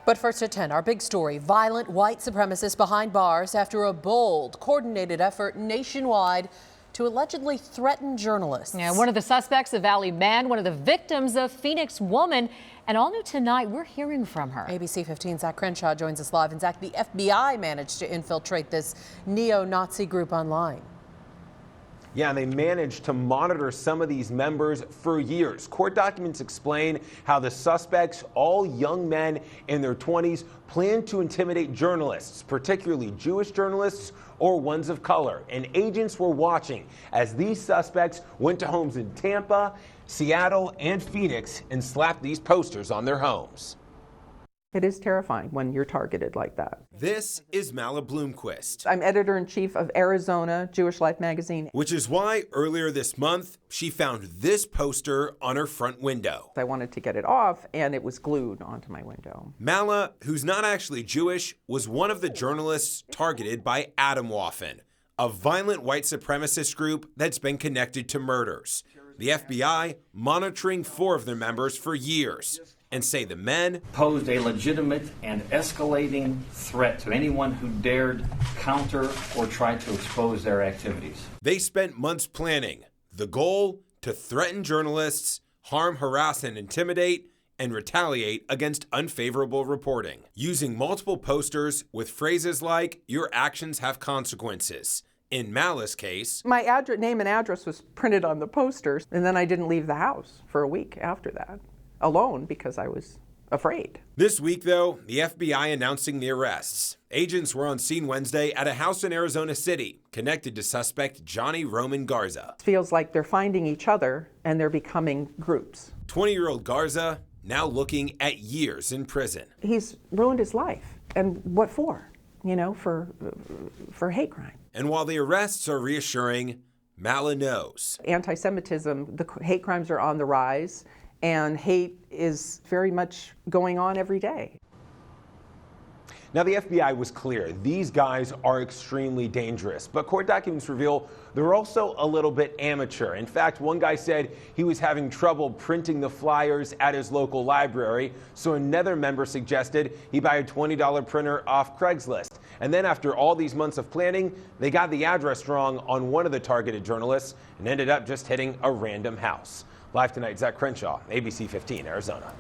But first at 10, our big story, violent white supremacists behind bars after a bold, coordinated effort nationwide to allegedly threaten journalists. Yeah, one of the suspects, a Valley man, one of the victims, a Phoenix woman. And all new tonight, we're hearing from her. ABC 15's Zach Crenshaw joins us live. And Zach, the FBI managed to infiltrate this neo-Nazi group online. Yeah, and they managed to monitor some of these members for years. Court documents explain how the suspects, all young men in their 20s, planned to intimidate journalists, particularly Jewish journalists or ones of color. And agents were watching as these suspects went to homes in Tampa, Seattle, and Phoenix and slapped these posters on their homes. It is terrifying when you're targeted like that. This is Mala Bloomquist. I'm editor-in-chief of Arizona Jewish Life magazine. Which is why earlier this month, she found this poster on her front window. I wanted to get it off, and it was glued onto my window. Mala, who's not actually Jewish, was one of the journalists targeted by Atomwaffen, a violent white supremacist group that's been connected to murders. The FBI monitoring 4 of their members for years, and say the men posed a legitimate and escalating threat to anyone who dared counter or try to expose their activities. They spent months planning. The goal, to threaten journalists, harm, harass, and intimidate, and retaliate against unfavorable reporting, using multiple posters with phrases like, "Your actions have consequences." In Mala's case, my name and address was printed on the posters, and then I didn't leave the house for a week after that, alone because I was afraid. This week, though, the FBI announcing the arrests. Agents were on scene Wednesday at a house in Arizona City connected to suspect Johnny Roman Garza. It feels like they're finding each other and they're becoming groups. 20-year-old Garza now looking at years in prison. He's ruined his life. And what for? You know, for hate crime. And while the arrests are reassuring, Mala knows. Anti-Semitism, the hate crimes are on the rise, and hate is very much going on every day. Now, the FBI was clear. These guys are extremely dangerous, but court documents reveal they're also a little bit amateur. In fact, one guy said he was having trouble printing the flyers at his local library, so another member suggested he buy a $20 printer off Craigslist. And then after all these months of planning, they got the address wrong on one of the targeted journalists and ended up just hitting a random house. Live tonight, Zach Crenshaw, ABC 15, Arizona.